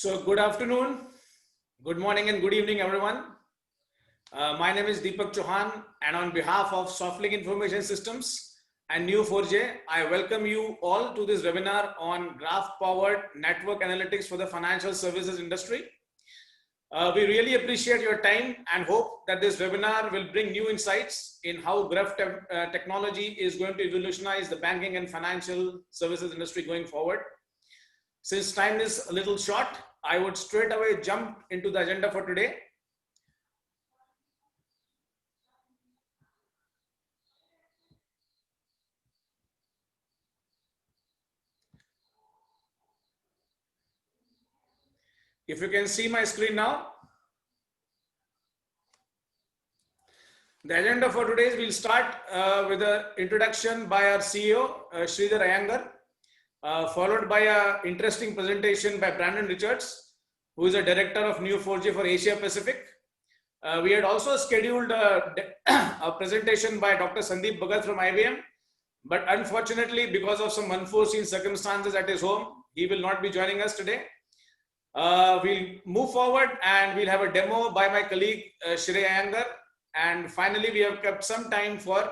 So good afternoon, good morning and good evening everyone. My name is Deepak Chauhan and on behalf of SoftLink Information Systems and Neo4j, I welcome you all to this webinar on graph-powered network analytics for the financial services industry. We really appreciate your time and hope that this webinar will bring new insights in how graph technology is going to revolutionize the banking and financial services industry going forward. Since time is a little short, I would straight away jump into the agenda for today. If you can see my screen now. The agenda for today is we'll start with an introduction by our CEO, Sridhar Iyengar, followed by an interesting presentation by Brandon Richards, who is a director of Neo4j for Asia Pacific. We had also scheduled a presentation by Dr. Sandeep Bhagat from IBM, but unfortunately, because of some unforeseen circumstances at his home, he will not be joining us today. We'll move forward and we'll have a demo by my colleague, Sridhar Iyengar. And finally, we have kept some time for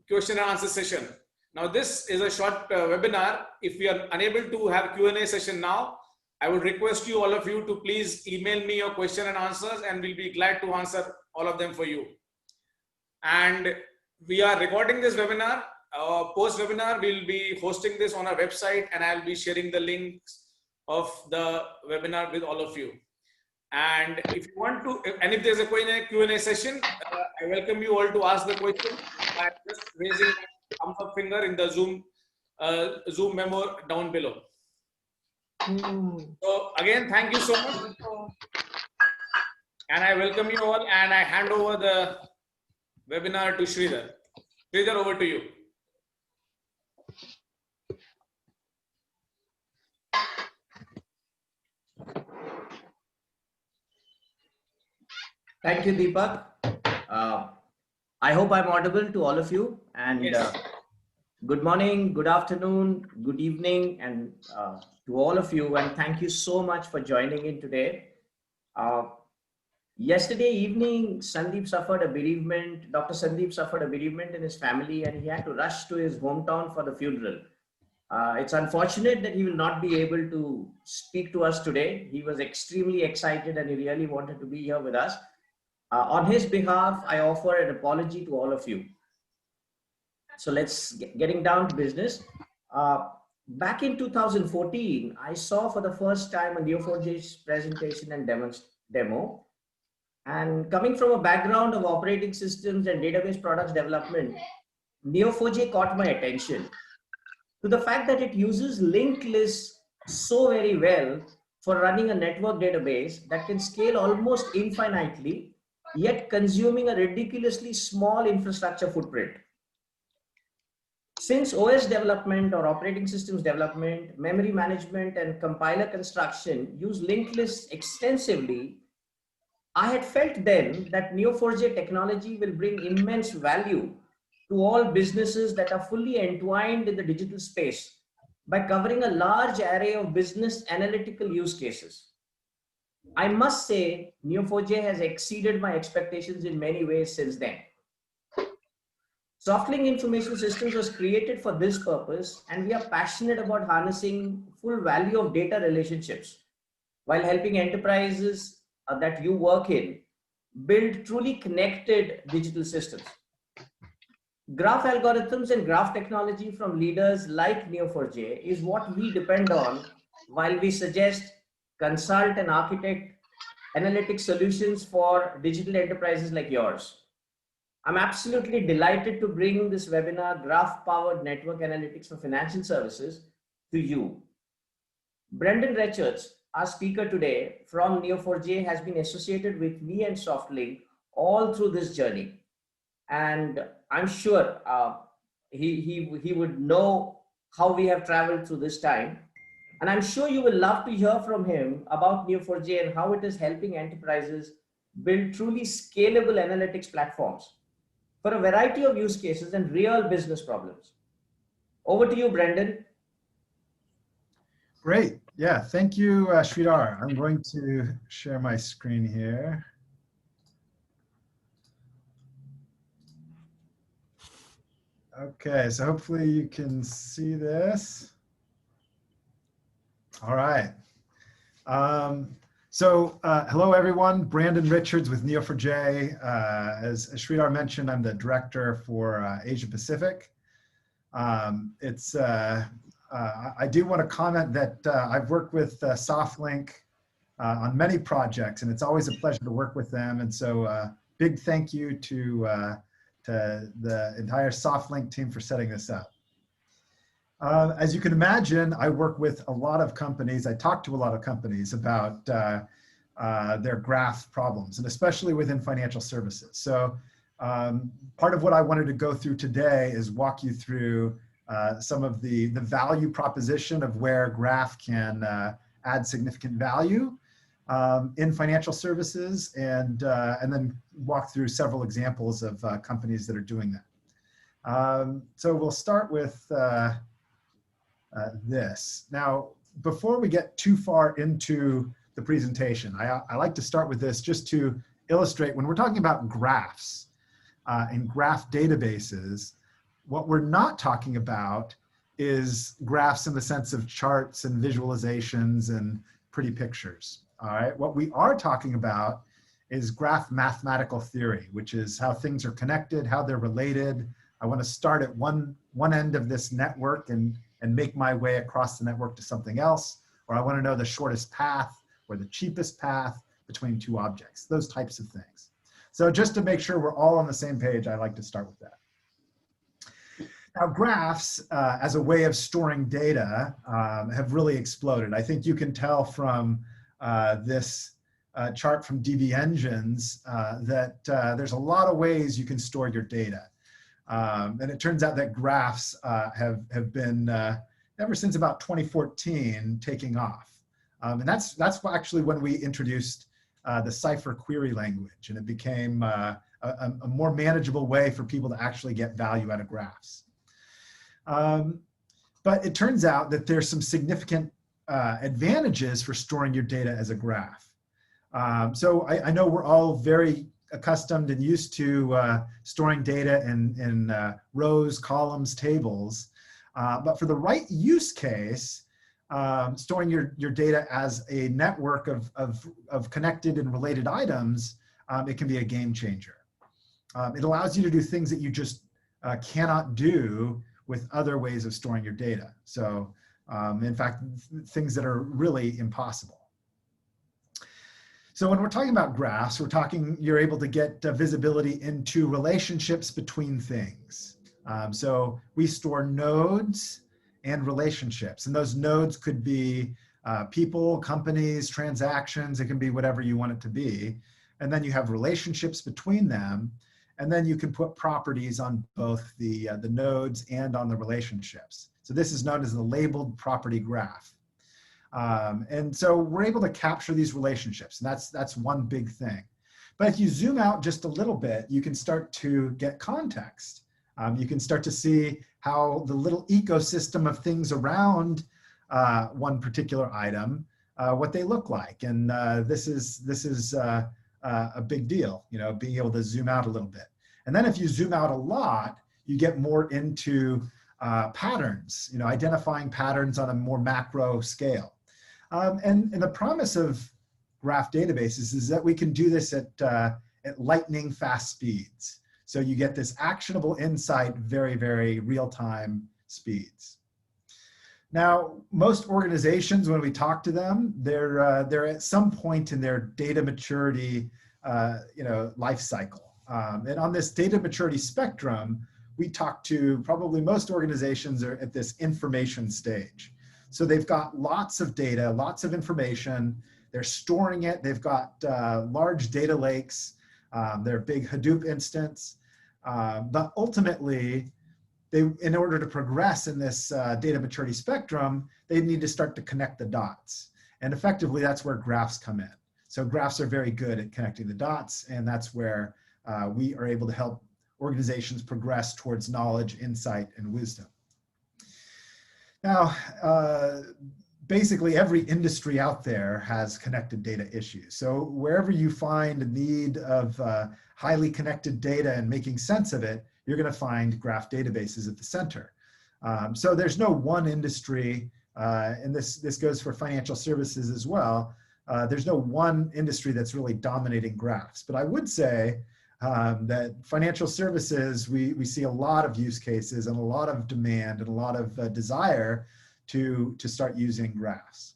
question and answer session. Now, this is a short webinar. If we are unable to have Q&A session now, I would request you, all of you, to please email me your question and answers, and we'll be glad to answer all of them for you. And we are recording this webinar. Post-webinar, we'll be hosting this on our website, and I'll be sharing the links of the webinar with all of you. And if you want to, and if there's a Q&A session, I welcome you all to ask the question by just raising the thumbs up finger in the Zoom memo down below. So again, thank you so much. And I welcome you all, and I hand over the webinar to Sridhar. Sridhar, over to you. Thank you, Deepak. I hope I'm audible to all of you. And yes. Good morning, good afternoon, good evening, and to all of you. And thank you so much for joining in today. Yesterday evening, Sandeep suffered a bereavement. Dr. Sandeep suffered a bereavement in his family, and he had to rush to his hometown for the funeral. It's unfortunate that he will not be able to speak to us today. He was extremely excited and he really wanted to be here with us. On his behalf, I offer an apology to all of you. So let's getting down to business. Back in 2014, I saw for the first time a Neo4j's presentation and demo. And coming from a background of operating systems and database products development, Neo4j caught my attention to the fact that it uses linked lists so very well for running a network database that can scale almost infinitely, yet consuming a ridiculously small infrastructure footprint. Since OS development or operating systems development, memory management, and compiler construction use linked lists extensively, I had felt then that Neo4j technology will bring immense value to all businesses that are fully entwined in the digital space by covering a large array of business analytical use cases. I must say, Neo4j has exceeded my expectations in many ways since then. SoftLink Information Systems was created for this purpose, and we are passionate about harnessing full value of data relationships while helping enterprises that you work in build truly connected digital systems. Graph algorithms and graph technology from leaders like Neo4j is what we depend on while we suggest, consult, and architect analytic solutions for digital enterprises like yours. I'm absolutely delighted to bring this webinar, Graph-Powered Network Analytics for Financial Services, to you. Brandon Richards, our speaker today from Neo4j, has been associated with me and SoftLink all through this journey. And I'm sure he would know how we have traveled through this time. And I'm sure you will love to hear from him about Neo4j and how it is helping enterprises build truly scalable analytics platforms for a variety of use cases and real business problems. Over to you, Brendan. Great. Yeah, thank you, Sridhar. I'm going to share my screen here. Okay, so hopefully you can see this. All right. Hello everyone, Brandon Richards with Neo4j. As Sridhar mentioned, I'm the director for Asia Pacific. I do want to comment that I've worked with SoftLink on many projects, and it's always a pleasure to work with them. And so big thank you to the entire SoftLink team for setting this up. As you can imagine, I work with a lot of companies. I talk to a lot of companies about their graph problems, and especially within financial services. So part of what I wanted to go through today is walk you through some of the value proposition of where graph can add significant value in financial services, and then walk through several examples of companies that are doing that. So we'll start with this. Now, before we get too far into the presentation, I like to start with this just to illustrate when we're talking about graphs and graph databases, what we're not talking about is graphs in the sense of charts and visualizations and pretty pictures. All right, what we are talking about is graph mathematical theory, which is how things are connected, how they're related. I want to start at one end of this network and make my way across the network to something else, or I want to know the shortest path or the cheapest path between two objects, those types of things. So just to make sure we're all on the same page, I like to start with that. Now, graphs as a way of storing data have really exploded. I think you can tell from this chart from DB Engines that there's a lot of ways you can store your data. And it turns out that graphs have been, ever since about 2014, taking off. And that's actually when we introduced the Cypher query language, and it became a more manageable way for people to actually get value out of graphs. But it turns out that there's some significant advantages for storing your data as a graph. So I know we're all very accustomed and used to storing data in rows, columns, tables. But for the right use case, storing your data as a network of connected and related items, it can be a game changer. It allows you to do things that you just cannot do with other ways of storing your data. So in fact, things that are really impossible. So when we're talking about graphs, you're able to get visibility into relationships between things. So we store nodes and relationships, and those nodes could be people, companies, transactions. It can be whatever you want it to be. And then you have relationships between them, and then you can put properties on both the nodes and on the relationships. So this is known as the labeled property graph. And so we're able to capture these relationships, and that's one big thing. But if you zoom out just a little bit, you can start to get context. You can start to see how the little ecosystem of things around one particular item, what they look like. And this is a big deal, being able to zoom out a little bit. And then if you zoom out a lot, you get more into patterns, identifying patterns on a more macro scale. And the promise of graph databases is that we can do this at lightning fast speeds. So you get this actionable insight, very, very real-time speeds. Now, most organizations, when we talk to them, they're at some point in their data maturity, life cycle. And on this data maturity spectrum, we talk to probably most organizations are at this information stage. So they've got lots of data, lots of information. They're storing it. They've got large data lakes. They're big Hadoop instance. But ultimately, in order to progress in this data maturity spectrum, they need to start to connect the dots. And effectively, that's where graphs come in. So graphs are very good at connecting the dots, and that's where we are able to help organizations progress towards knowledge, insight, and wisdom. Now, basically every industry out there has connected data issues. So wherever you find a need of highly connected data and making sense of it, you're going to find graph databases at the center. So there's no one industry, and this goes for financial services as well. There's no one industry that's really dominating graphs. But I would say that financial services, we see a lot of use cases and a lot of demand and a lot of desire to start using graphs.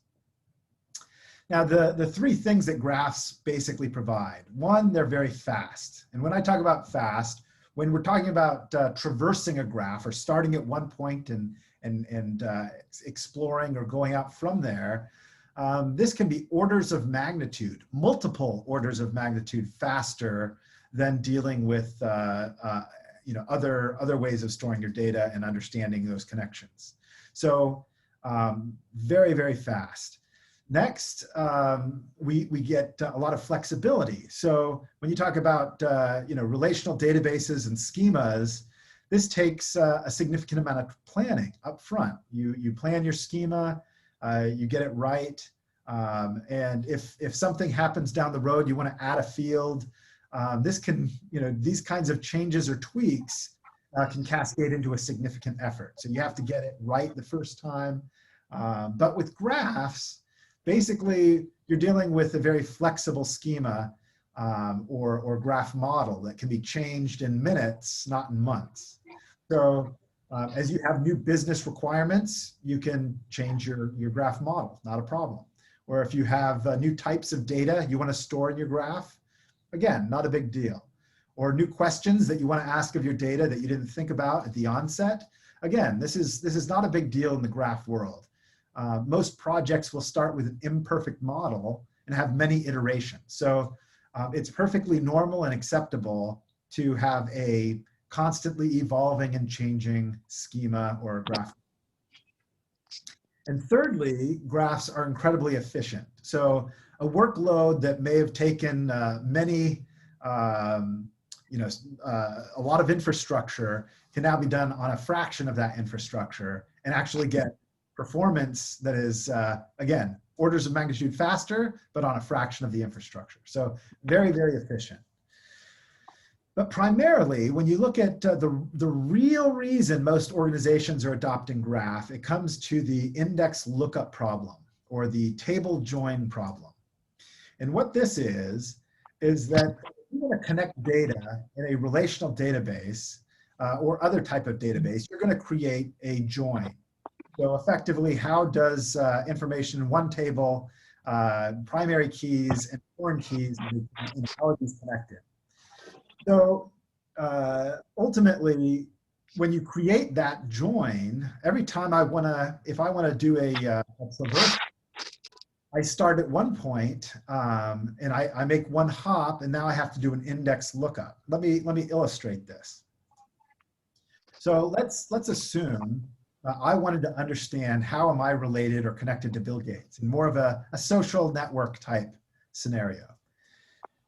Now, the three things that graphs basically provide. One, they're very fast. And when I talk about fast, when we're talking about traversing a graph or starting at one point and exploring or going out from there, this can be orders of magnitude, multiple orders of magnitude faster than dealing with other ways of storing your data and understanding those connections. So very, very fast. Next, we get a lot of flexibility. So when you talk about relational databases and schemas, this takes a significant amount of planning up front. You plan your schema, you get it right, and if something happens down the road, you want to add a field. This can, these kinds of changes or tweaks can cascade into a significant effort. So you have to get it right the first time. But with graphs, basically, you're dealing with a very flexible schema or graph model that can be changed in minutes, not in months. So as you have new business requirements, you can change your graph model, not a problem. Or if you have new types of data you want to store in your graph, again, not a big deal. Or new questions that you want to ask of your data that you didn't think about at the onset. Again, this is not a big deal in the graph world. Most projects will start with an imperfect model and have many iterations. So it's perfectly normal and acceptable to have a constantly evolving and changing schema or graph. And thirdly, graphs are incredibly efficient. So a workload that may have taken a lot of infrastructure can now be done on a fraction of that infrastructure and actually get performance that is, again, orders of magnitude faster, but on a fraction of the infrastructure. So very, very efficient. But primarily, when you look at the real reason most organizations are adopting graph, it comes to the index lookup problem or the table join problem. And what this is that you want to connect data in a relational database or other type of database, you're going to create a join. So effectively, how does information in one table, primary keys and foreign keys, and how are these connected? So ultimately, when you create that join, every time if I want to do a traverse, I start at one point and I make one hop, and now I have to do an index lookup. Let me illustrate this. So let's assume I wanted to understand how am I related or connected to Bill Gates in more of a social network type scenario.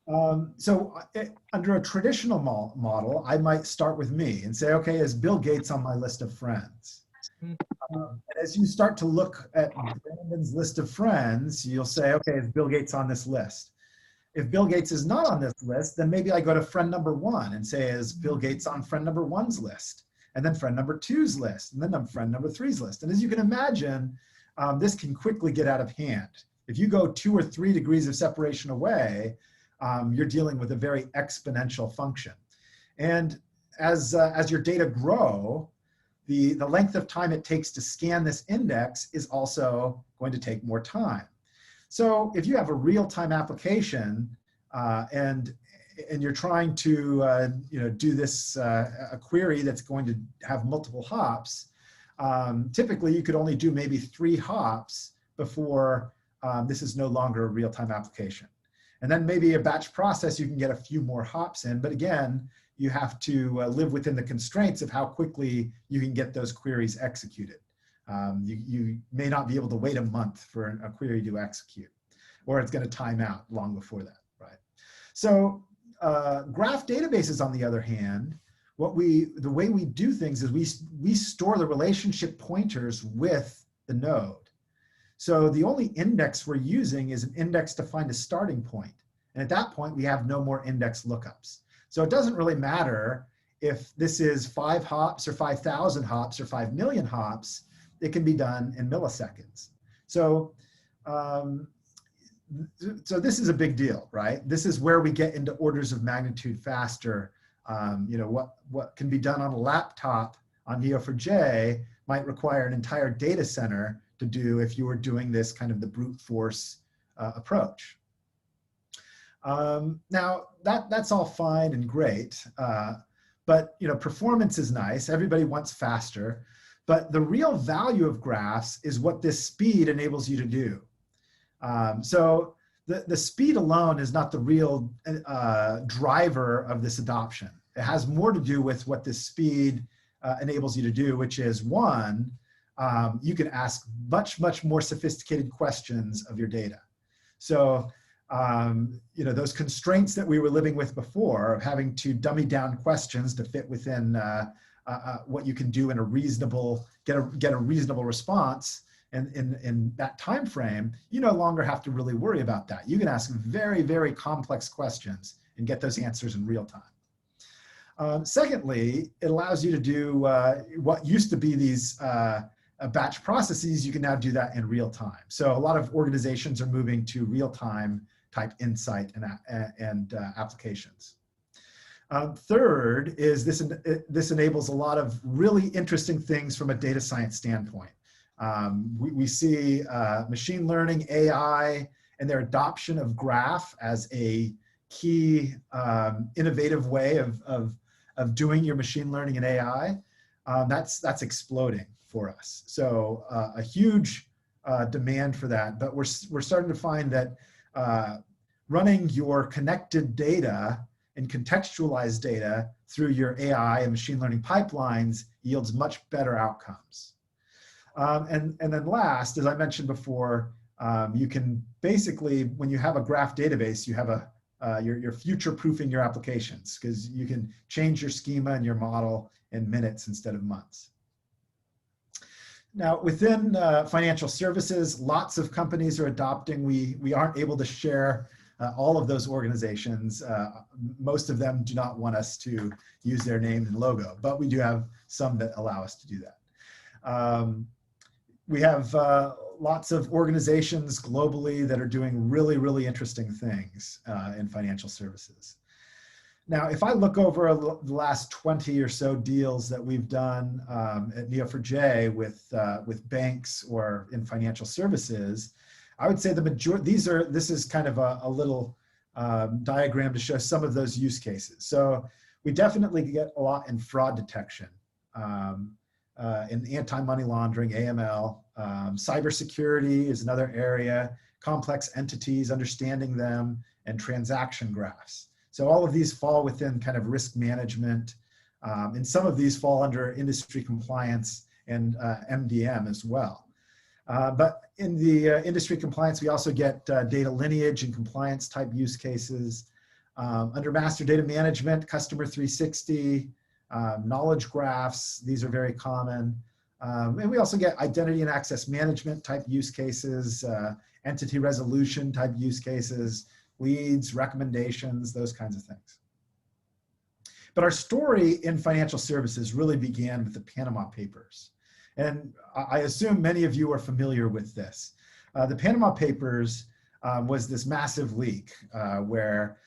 Under a traditional model, I might start with me and say, okay, is Bill Gates on my list of friends? And as you start to look at Brandon's list of friends, you'll say, okay, is Bill Gates on this list? If Bill Gates is not on this list, then maybe I go to friend number 1 and say, is Bill Gates on friend number 1's list? And then friend number 2's list, and then friend number 3's list. And as you can imagine, this can quickly get out of hand. If you go 2 or 3 degrees of separation away, you're dealing with a very exponential function. And as your data grow, the length of time it takes to scan this index is also going to take more time. So if you have a real-time application and you're trying to do this a query that's going to have multiple hops, typically you could only do maybe 3 hops before this is no longer a real-time application. And then maybe a batch process, you can get a few more hops in, but again, you have to live within the constraints of how quickly you can get those queries executed. You may not be able to wait a month for a query to execute, or it's going to time out long before that, right? So graph databases, on the other hand, the way we do things is we store the relationship pointers with the node. So the only index we're using is an index to find a starting point. And at that point, we have no more index lookups. So it doesn't really matter if this is 5 hops or 5,000 hops or 5 million hops. It can be done in milliseconds. So, so this is a big deal, right? This is where we get into orders of magnitude faster. You know, what can be done on a laptop on Neo4j might require an entire data center to do if you were doing this kind of the brute force approach. Now that's all fine and great, but you know, performance is nice. Everybody wants faster, but the real value of graphs is what this speed enables you to do. So the speed alone is not the real driver of this adoption. It has more to do with what this speed enables you to do, which is one, you can ask much more sophisticated questions of your data. So, you know, those constraints that we were living with before of having to dummy down questions to fit within what you can do in a reasonable, get a reasonable response in that time frame, you no longer have to really worry about that. You can ask very complex questions and get those answers in real time. Secondly, it allows you to do what used to be these batch processes. You can now do that in real time. So a lot of organizations are moving to real-time type insight and applications. Third is this enables a lot of really interesting things from a data science standpoint. We see machine learning, AI, and their adoption of graph as a key innovative way of doing your machine learning and AI. That's exploding for us. So a huge demand for that, but we're starting to find that running your connected data and contextualized data through your AI and machine learning pipelines yields much better outcomes. And then last, as I mentioned before, you can basically, when you have a graph database, you have you're future-proofing your applications because you can change your schema and your model in minutes instead of months. Now, within financial services, lots of companies are adopting. We aren't able to share all of those organizations. Most of them do not want us to use their name and logo, but we do have some that allow us to do that. We have lots of organizations globally that are doing really interesting things in financial services. Now, if I look over the last 20 or so deals that we've done at Neo4j with banks or in financial services, I would say the majority, this is kind of a little diagram to show some of those use cases. So we definitely get a lot in fraud detection, in anti-money laundering, AML. Cybersecurity is another area, complex entities, understanding them, and transaction graphs. So all of these fall within kind of risk management, and some of these fall under industry compliance and MDM as well. But in the industry compliance, we also get data lineage and compliance type use cases. Under master data management, customer 360, knowledge graphs, these are very common. And we also get identity and access management type use cases, entity resolution type use cases, leads, recommendations, those kinds of things. But our story in financial services really began with the Panama Papers. And I assume many of you are familiar with this. The Panama Papers was this massive leak where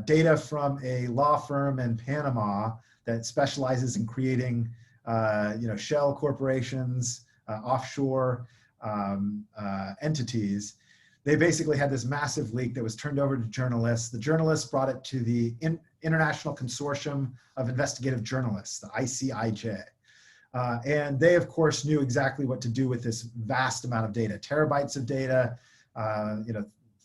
data from a law firm in Panama that specializes in creating shell corporations, offshore entities. They basically had this massive leak that was turned over to journalists. The journalists brought it to the International Consortium of Investigative Journalists, the ICIJ. And they, of course, knew exactly what to do with this vast amount of data, terabytes of data,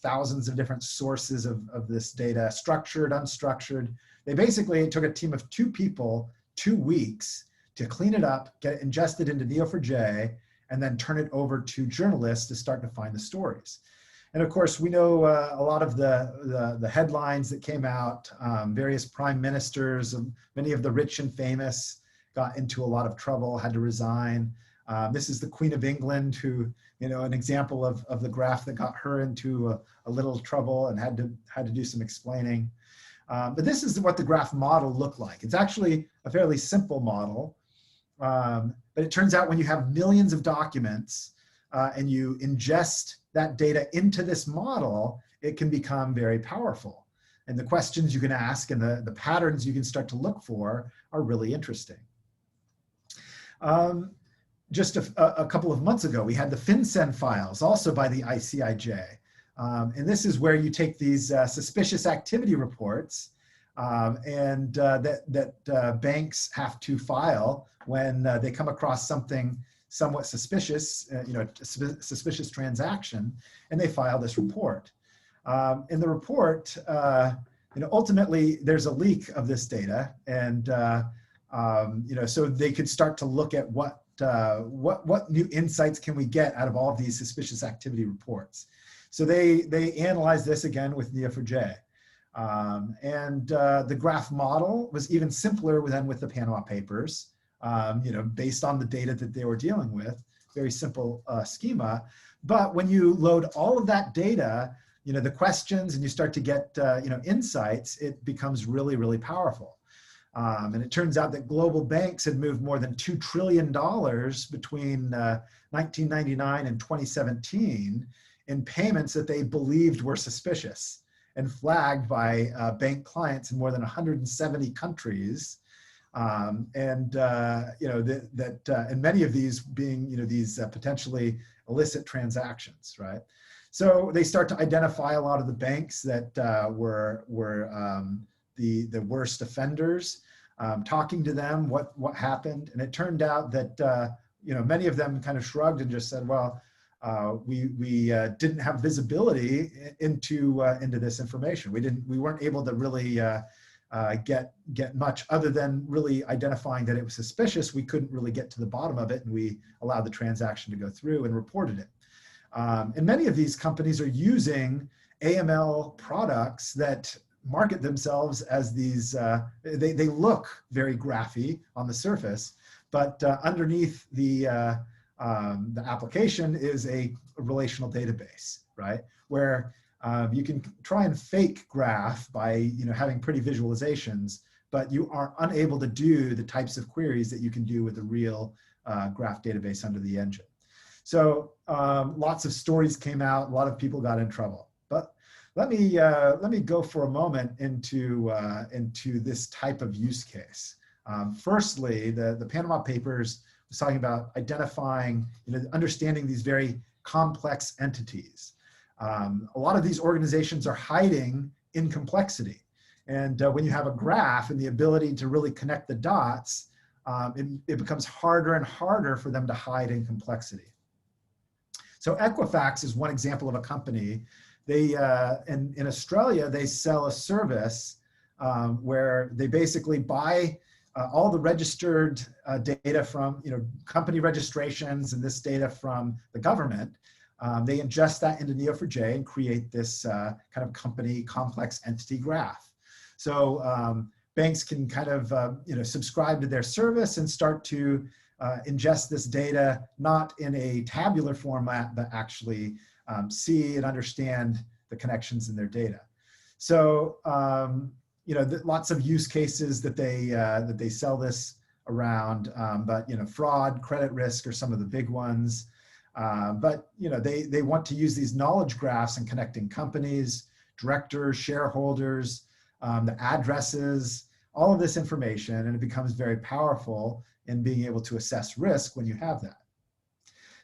thousands of different sources of this data, structured, unstructured. They basically took a team of 2 people, 2 weeks to clean it up, get it ingested into Neo4j, and then turn it over to journalists to start to find the stories. And of course, we know a lot of the headlines that came out, various prime ministers, many of the rich and famous got into a lot of trouble, had to resign. This is the Queen of England, who, an example of the graph that got her into a little trouble and had to do some explaining. But this is what the graph model looked like. It's actually a fairly simple model, but it turns out when you have millions of documents and you ingest that data into this model, it can become very powerful. And the questions you can ask and the patterns you can start to look for are really interesting. Just a couple of months ago, we had the FinCEN files, also by the ICIJ. And this is where you take these suspicious activity reports that banks have to file when they come across something somewhat suspicious, suspicious transaction, and they file this report. In the report, ultimately there's a leak of this data, and so they could start to look at what new insights can we get out of all of these suspicious activity reports. So they analyzed this again with Neo4j. The graph model was even simpler than with the Panama Papers, based on the data that they were dealing with, very simple schema. But when you load all of that data, the questions, and you start to get, insights, it becomes really, really powerful. And it turns out that global banks had moved more than $2 trillion between 1999 and 2017 in payments that they believed were suspicious and flagged by bank clients in more than 170 countries. And many of these being, these potentially illicit transactions, right? So they start to identify a lot of the banks that were the worst offenders, talking to them, what happened. And it turned out that, many of them kind of shrugged and just said, well, we didn't have visibility into this information. We weren't able to really get much other than really identifying that it was suspicious. We couldn't really get to the bottom of it, and we allowed the transaction to go through and reported it. And many of these companies are using AML products that market themselves as these, they look very graphy on the surface, but underneath the application is a relational database, right? Where you can try and fake graph by having pretty visualizations, but you are unable to do the types of queries that you can do with a real graph database under the engine. So lots of stories came out, a lot of people got in trouble. But let me go for a moment into this type of use case. Firstly, the Panama Papers was talking about identifying, understanding these very complex entities. A lot of these organizations are hiding in complexity. And when you have a graph and the ability to really connect the dots, it becomes harder and harder for them to hide in complexity. So Equifax is one example of a company. They, in Australia, they sell a service where they basically buy all the registered data from, company registrations and this data from the government. They ingest that into Neo4j and create this kind of company complex entity graph. So banks can kind of, subscribe to their service and start to ingest this data, not in a tabular format, but actually see and understand the connections in their data. So, lots of use cases that they sell this around, but fraud, credit risk are some of the big ones. But they want to use these knowledge graphs and connecting companies, directors, shareholders, the addresses, all of this information, and it becomes very powerful in being able to assess risk when you have that.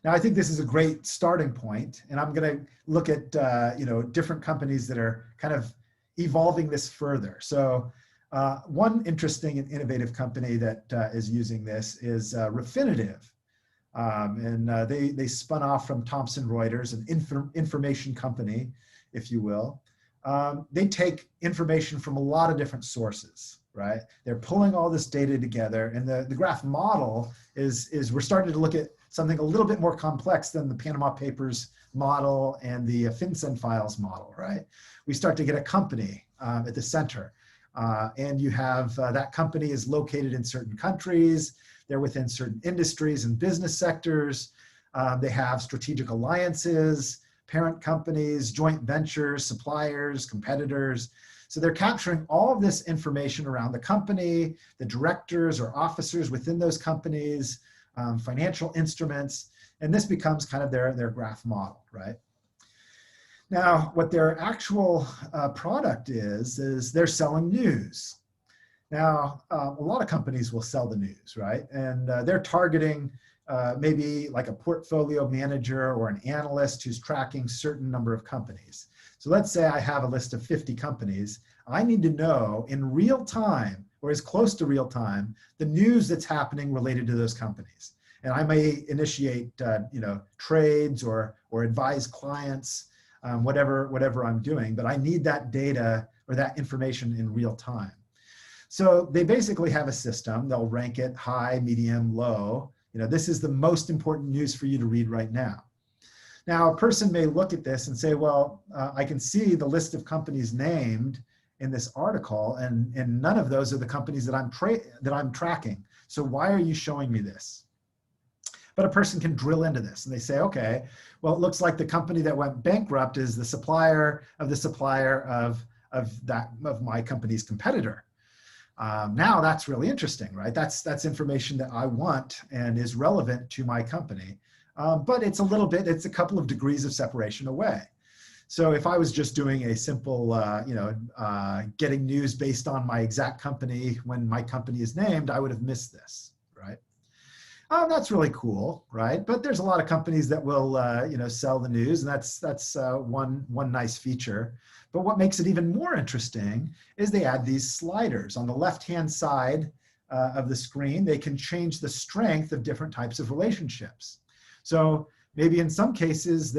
Now, I think this is a great starting point, and I'm going to look at different companies that are kind of evolving this further. So one interesting and innovative company that is using this is Refinitiv. And they spun off from Thomson Reuters, an information company, if you will. They take information from a lot of different sources, right? They're pulling all this data together, and the graph model is we're starting to look at something a little bit more complex than the Panama Papers model and the FinCEN files model, right? We start to get a company at the center, and you have that company is located in certain countries. They're within certain industries and business sectors. They have strategic alliances, parent companies, joint ventures, suppliers, competitors. So they're capturing all of this information around the company, the directors or officers within those companies, financial instruments, and this becomes kind of their graph model, right? Now, what their actual product is they're selling news. Now, a lot of companies will sell the news, right? And they're targeting maybe like a portfolio manager or an analyst who's tracking certain number of companies. So let's say I have a list of 50 companies. I need to know in real time, or as close to real time, the news that's happening related to those companies. And I may initiate trades or advise clients, whatever I'm doing, but I need that data or that information in real time. So they basically have a system. They'll rank it high, medium, low. This is the most important news for you to read right now. Now, a person may look at this and say, well, I can see the list of companies named in this article, and none of those are the companies that I'm tracking. So why are you showing me this? But a person can drill into this and they say, okay, well, it looks like the company that went bankrupt is the supplier of the supplier of my company's competitor. Now that's really interesting, right? That's information that I want and is relevant to my company. But it's a couple of degrees of separation away. So if I was just doing a simple, getting news based on my exact company when my company is named, I would have missed this, right? That's really cool, right? But there's a lot of companies that will, sell the news, and that's one nice feature. But what makes it even more interesting is they add these sliders. On the left-hand side of the screen, they can change the strength of different types of relationships. So maybe in some cases,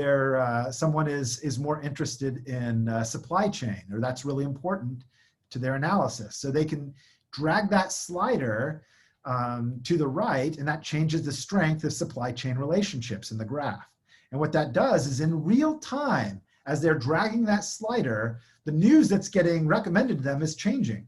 someone is more interested in supply chain, or that's really important to their analysis. So they can drag that slider to the right, and that changes the strength of supply chain relationships in the graph. And what that does is in real time, as they're dragging that slider, the news that's getting recommended to them is changing,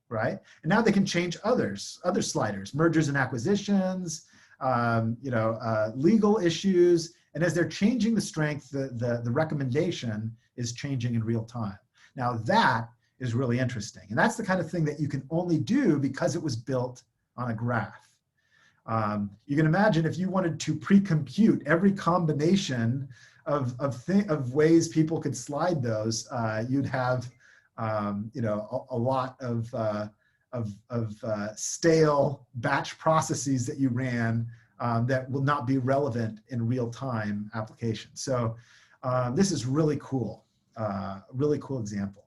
right? And now they can change other sliders, mergers and acquisitions, legal issues. And as they're changing the strength, the recommendation is changing in real time. Now that is really interesting. And that's the kind of thing that you can only do because it was built on a graph. You can imagine if you wanted to pre-compute every combination of ways people could slide those, you'd have a lot of stale batch processes that you ran that will not be relevant in real-time applications. So this is really cool example.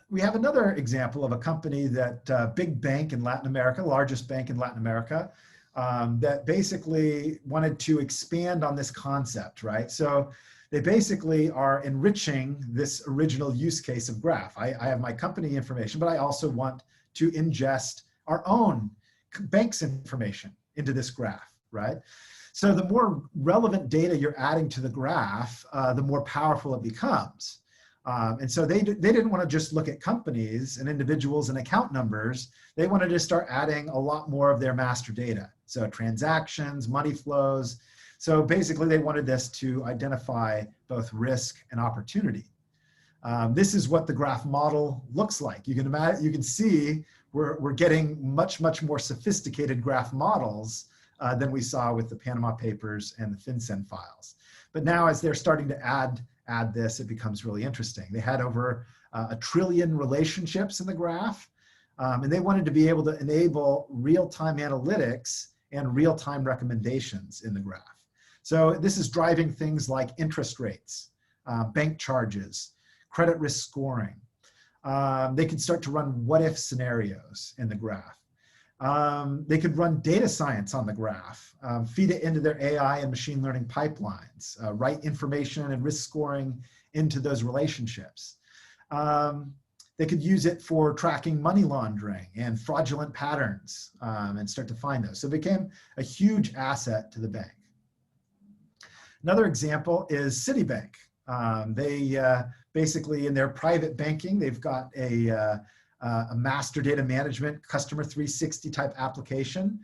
We have another example of a company that big bank in Latin America, largest bank in Latin America, that basically wanted to expand on this concept, right? So they basically are enriching this original use case of graph. I have my company information, but I also want to ingest our own bank's information into this graph, right? So the more relevant data you're adding to the graph, the more powerful it becomes. And so they didn't want to just look at companies and individuals and account numbers. They wanted to start adding a lot more of their master data. So transactions, money flows. So basically they wanted this to identify both risk and opportunity. This is what the graph model looks like. You can imagine, you can see we're getting much more sophisticated graph models than we saw with the Panama Papers and the FinCEN files. But now as they're starting to add this, it becomes really interesting. They had over 1 trillion relationships in the graph, and they wanted to be able to enable real-time analytics and real-time recommendations in the graph. So this is driving things like interest rates, bank charges, credit risk scoring. They could start to run what-if scenarios in the graph. They could run data science on the graph, feed it into their AI and machine learning pipelines, write information and risk scoring into those relationships. They could use it for tracking money laundering and fraudulent patterns and start to find those. So it became a huge asset to the bank. Another example is Citibank. They basically, in their private banking, they've got a a master data management, customer 360 type application.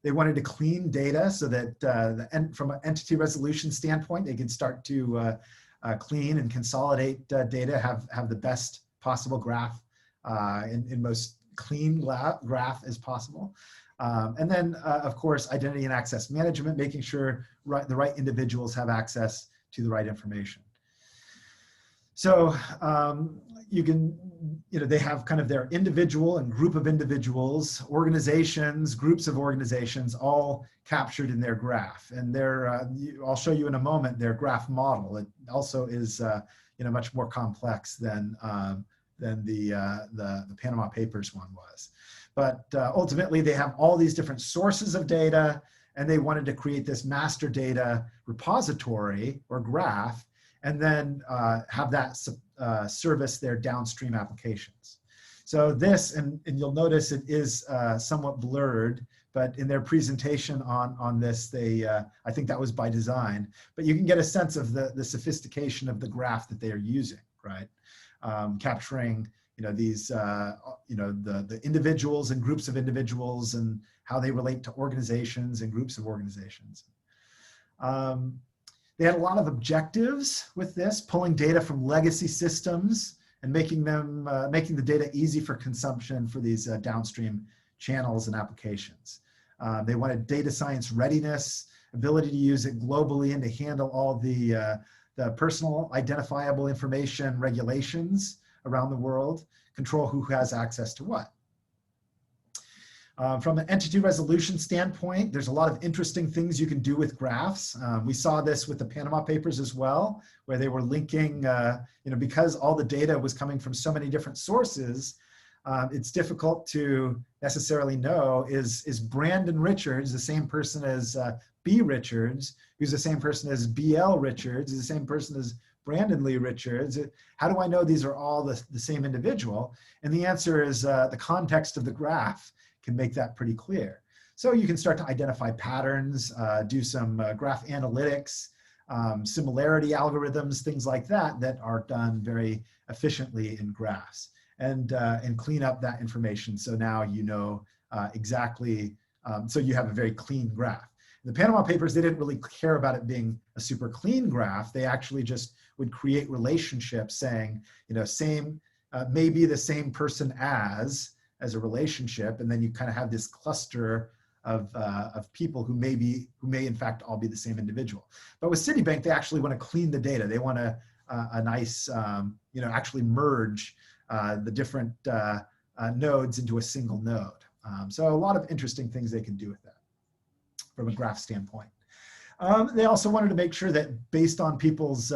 They wanted to clean data so that from an entity resolution standpoint, they could start to clean and consolidate data, have the best possible graph in most clean graph as possible. And then, of course, identity and access management, making sure the right individuals have access to the right information. So they have kind of their individual and group of individuals, organizations, groups of organizations, all captured in their graph. And I'll show you in a moment their graph model. It also is much more complex than the Panama Papers one was. But ultimately, they have all these different sources of data, and they wanted to create this master data repository or graph, and then have that service their downstream applications. So this, and you'll notice it is somewhat blurred, but in their presentation on this, I think that was by design, but you can get a sense of the sophistication of the graph that they are using, right? Capturing these the individuals and groups of individuals and how they relate to organizations and groups of organizations. They had a lot of objectives with this, pulling data from legacy systems and making the data easy for consumption for these downstream channels and applications. They wanted data science readiness, ability to use it globally and to handle all the personal identifiable information regulations around the world, control who has access to what. From an entity resolution standpoint, there's a lot of interesting things you can do with graphs. We saw this with the Panama Papers as well, where they were linking, because all the data was coming from so many different sources, it's difficult to necessarily know, is Brandon Richards the same person as B. Richards, who's the same person as BL Richards, is the same person as Brandon Lee Richards? How do I know these are all the same individual? And the answer is the context of the graph can make that pretty clear. So you can start to identify patterns, do some graph analytics, similarity algorithms, things like that are done very efficiently in graphs, and clean up that information. So now you know exactly, so you have a very clean graph. In the Panama Papers, they didn't really care about it being a super clean graph. They actually just would create relationships saying, same, maybe the same person as a relationship, and then you kind of have this cluster of people who may in fact all be the same individual. But with Citibank, they actually want to clean the data. They want a nice, actually merge the different nodes into a single node. So a lot of interesting things they can do with that from a graph standpoint. They also wanted to make sure that based on people's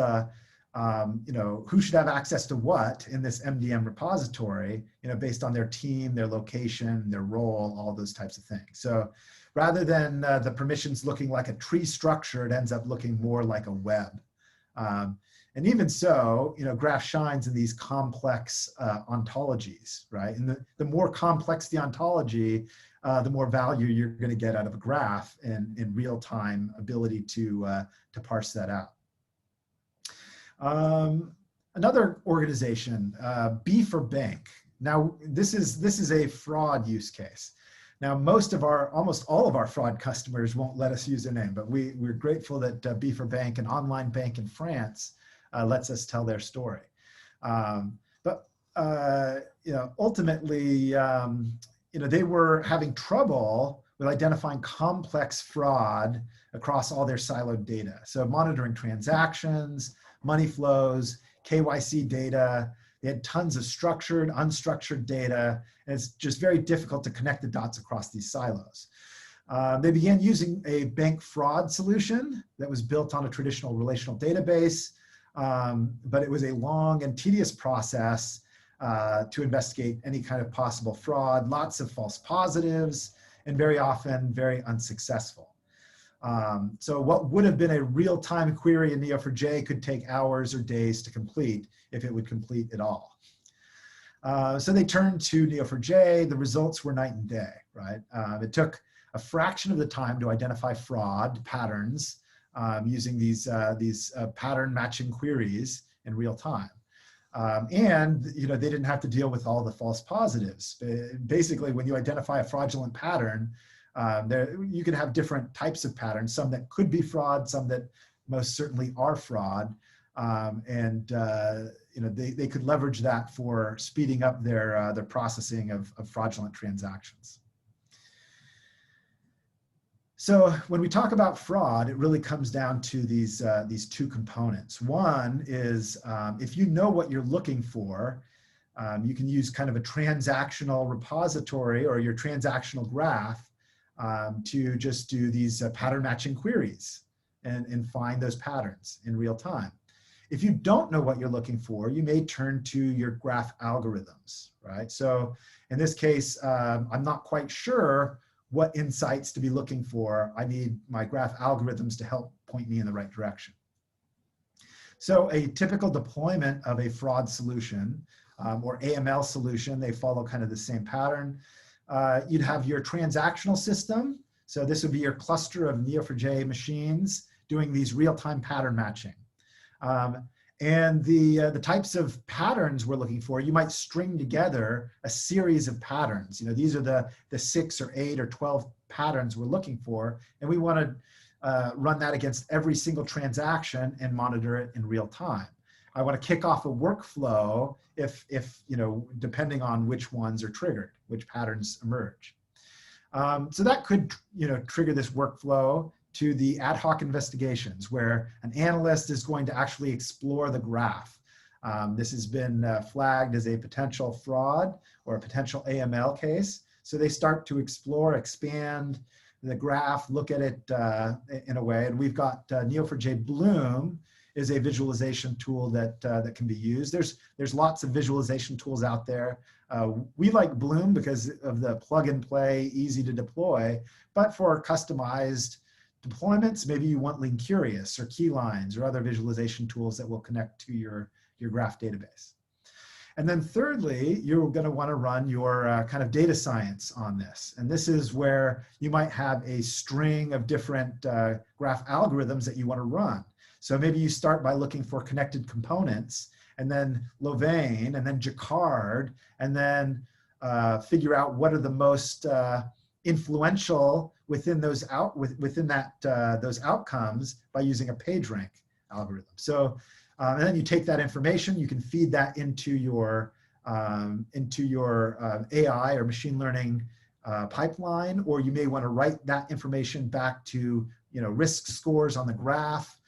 who should have access to what in this MDM repository, based on their team, their location, their role, all those types of things. So rather than the permissions looking like a tree structure, it ends up looking more like a web. And even so, graph shines in these complex ontologies, right? And the more complex the ontology, the more value you're going to get out of a graph and in real-time ability to parse that out. Another organization, B for Bank. Now, this is a fraud use case. Now, almost all of our fraud customers won't let us use their name, but we're grateful that B for Bank, an online bank in France, lets us tell their story. Ultimately, they were having trouble with identifying complex fraud across all their siloed data. So monitoring transactions, money flows, KYC data. They had tons of structured, unstructured data, and it's just very difficult to connect the dots across these silos. They began using a bank fraud solution that was built on a traditional relational database, but it was a long and tedious process to investigate any kind of possible fraud, lots of false positives, and very often very unsuccessful. So what would have been a real-time query in Neo4j could take hours or days to complete if it would complete at all. So they turned to Neo4j. The results were night and day, right? It took a fraction of the time to identify fraud patterns using these pattern matching queries in real time. And they didn't have to deal with all the false positives. Basically, when you identify a fraudulent pattern, you can have different types of patterns, some that could be fraud, some that most certainly are fraud. They could leverage that for speeding up their processing of fraudulent transactions. So when we talk about fraud, it really comes down to these two components. One is if you know what you're looking for, you can use kind of a transactional repository or your transactional graph to just do these pattern matching queries and find those patterns in real time. If you don't know what you're looking for, you may turn to your graph algorithms, right? So in this case, I'm not quite sure what insights to be looking for. I need my graph algorithms to help point me in the right direction. So a typical deployment of a fraud solution or AML solution, they follow kind of the same pattern. You'd have your transactional system. So this would be your cluster of Neo4j machines doing these real-time pattern matching. And the types of patterns we're looking for, you might string together a series of patterns. These are the 6 or 8 or 12 patterns we're looking for, and we want to run that against every single transaction and monitor it in real time. I want to kick off a workflow if depending on which ones are triggered, which patterns emerge. So that could trigger this workflow to the ad hoc investigations where an analyst is going to actually explore the graph. This has been flagged as a potential fraud or a potential AML case. So they start to explore, expand the graph, look at it in a way. And we've got Neo4j Bloom is a visualization tool that can be used. There's lots of visualization tools out there. We like Bloom because of the plug and play, easy to deploy, but for customized deployments, maybe you want Linkurious or Keylines or other visualization tools that will connect to your graph database. And then thirdly, you're going to want to run your kind of data science on this. And this is where you might have a string of different graph algorithms that you want to run. So maybe you start by looking for connected components, and then Louvain, and then Jacquard, and then figure out what are the most influential within those those outcomes by using a PageRank algorithm. So, and then you take that information, you can feed that into your AI or machine learning pipeline, or you may want to write that information back to risk scores on the graph.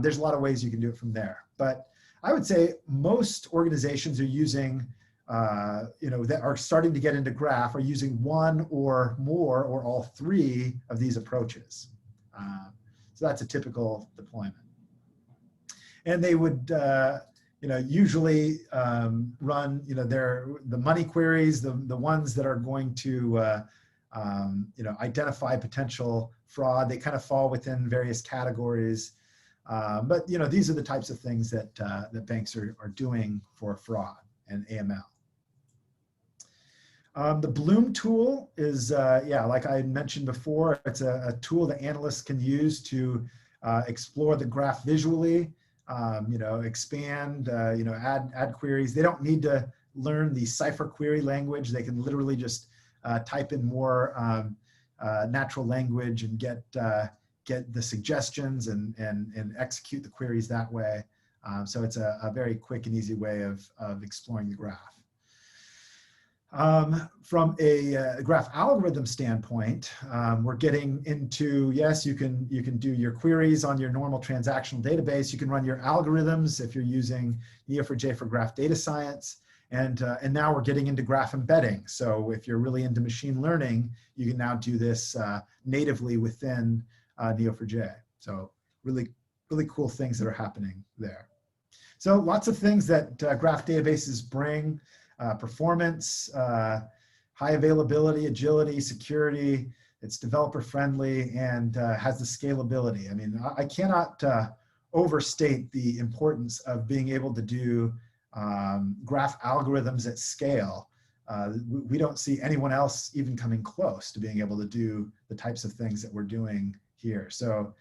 There's a lot of ways you can do it from there. But I would say most organizations are using that are starting to get into graph are using one or more or all three of these approaches. So that's a typical deployment. And they would, usually run, the money queries, the ones that are going to, identify potential fraud. They kind of fall within various categories. But these are the types of things that that banks are doing for fraud and AML. The Bloom tool is, like I mentioned before, it's a tool that analysts can use to explore the graph visually, expand, add queries. They don't need to learn the Cypher query language. They can literally just type in more natural language and get the suggestions and execute the queries that way. So it's a very quick and easy way of exploring the graph. From a graph algorithm standpoint, we're getting into, yes, you can do your queries on your normal transactional database. You can run your algorithms if you're using Neo4j for graph data science. And now we're getting into graph embedding. So if you're really into machine learning, you can now do this natively within Neo4j. So really, really cool things that are happening there. So lots of things that graph databases bring. Performance, high availability, agility, security. It's developer friendly and has the scalability. I mean, I cannot overstate the importance of being able to do graph algorithms at scale. We don't see anyone else even coming close to being able to do the types of things that we're doing here. So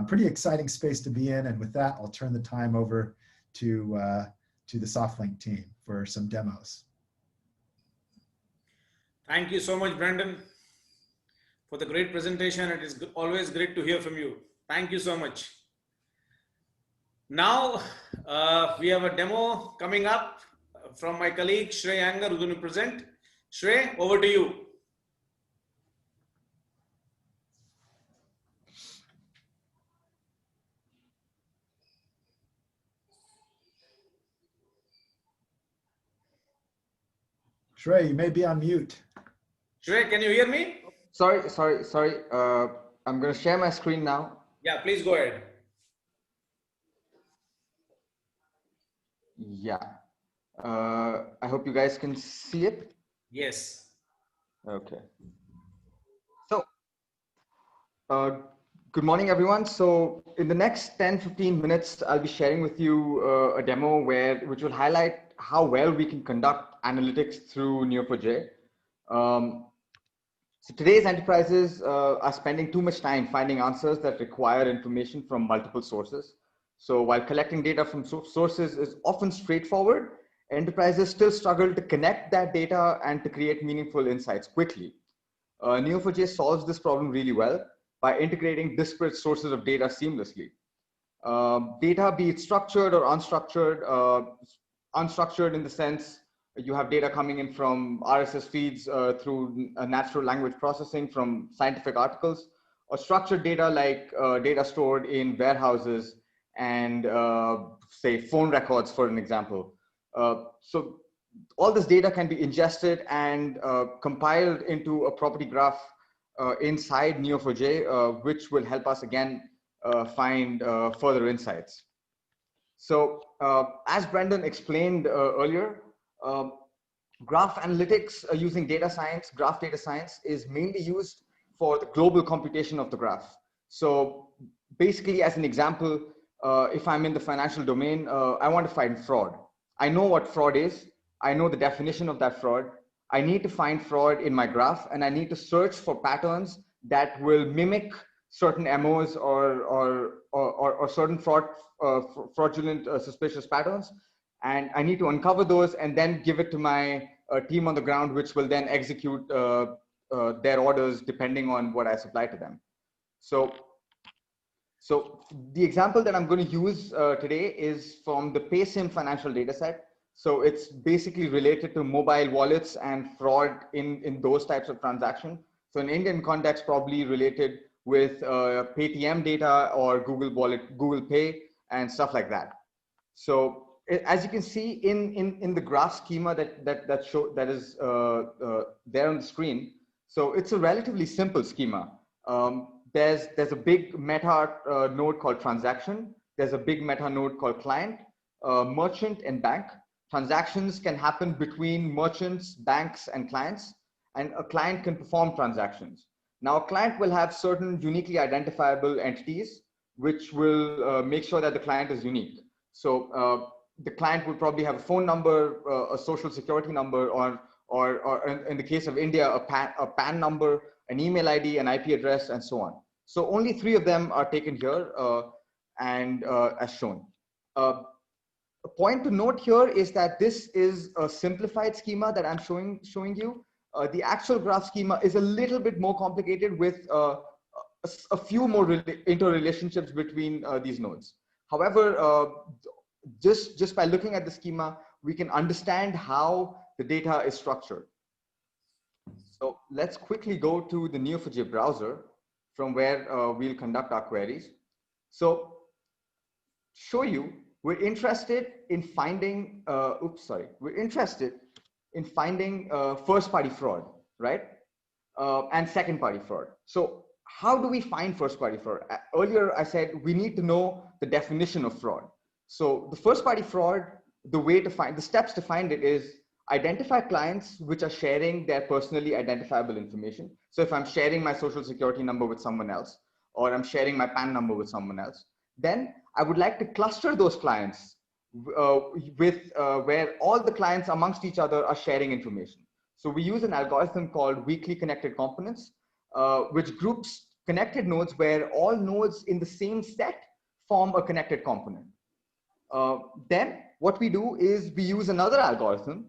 pretty exciting space to be in. And with that, I'll turn the time over to to the SoftLink team for some demos. Thank you so much, Brandon, for the great presentation. It is always great to hear from you. Thank you so much. Now, we have a demo coming up from my colleague, Shrey Anger, who's going to present. Shrey, over to you. Shrey, you may be on mute. Shrey, can you hear me? Sorry. I'm going to share my screen now. Yeah, please go ahead. Yeah. I hope you guys can see it. Yes. Okay. So, good morning, everyone. So in the next 10-15 minutes, I'll be sharing with you a demo which will highlight how well we can conduct analytics through Neo4j. So today's enterprises are spending too much time finding answers that require information from multiple sources. So while collecting data from sources is often straightforward, enterprises still struggle to connect that data and to create meaningful insights quickly. Neo4j solves this problem really well by integrating disparate sources of data seamlessly. Data, be it structured or unstructured, unstructured in the sense you have data coming in from RSS feeds through natural language processing from scientific articles, or structured data like data stored in warehouses and say phone records, for an example. So all this data can be ingested and compiled into a property graph inside Neo4j, which will help us again find further insights. So as Brendan explained earlier, graph analytics using data science, graph data science is mainly used for the global computation of the graph. So basically, as an example, if I'm in the financial domain, I want to find fraud. I know what fraud is. I know the definition of that fraud. I need to find fraud in my graph, and I need to search for patterns that will mimic certain MOs or certain fraudulent suspicious patterns. And I need to uncover those and then give it to my team on the ground, which will then execute their orders depending on what I supply to them. So the example that I'm going to use today is from the PaySim financial data set. So it's basically related to mobile wallets and fraud in those types of transactions. So in Indian context, probably related with Paytm data or Google Wallet, Google Pay, and stuff like that. So as you can see in the graph schema that is there on the screen, so it's a relatively simple schema. There's a big meta node called transaction. There's a big meta node called client, merchant, and bank. Transactions can happen between merchants, banks, and clients, and a client can perform transactions. Now, a client will have certain uniquely identifiable entities, which will make sure that the client is unique. So the client would probably have a phone number, a social security number, or in the case of India, a PAN number, an email ID, an IP address, and so on. So only 3 of them are taken here and as shown. A point to note here is that this is a simplified schema that I'm showing you. The actual graph schema is a little bit more complicated with a few more interrelationships between these nodes. However, just by looking at the schema, we can understand how the data is structured. So let's quickly go to the Neo4j browser from where we'll conduct our queries. So show you, we're interested in finding, we're interested in finding first-party fraud, right? And second-party fraud. So how do we find first-party fraud? Earlier, I said we need to know the definition of fraud. So the first-party fraud, the steps to find it is identify clients which are sharing their personally identifiable information. So if I'm sharing my social security number with someone else, or I'm sharing my PAN number with someone else, then I would like to cluster those clients where all the clients amongst each other are sharing information. So we use an algorithm called weakly connected components, which groups connected nodes where all nodes in the same set form a connected component. Then what we do is we use another algorithm,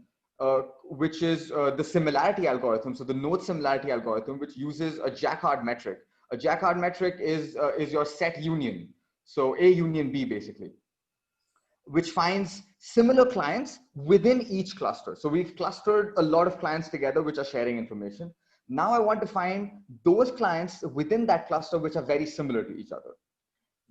which is the similarity algorithm. So the node similarity algorithm, which uses a Jacquard metric. A Jacquard metric is your set union. So A union B basically, which finds similar clients within each cluster. So we've clustered a lot of clients together which are sharing information. Now I want to find those clients within that cluster which are very similar to each other.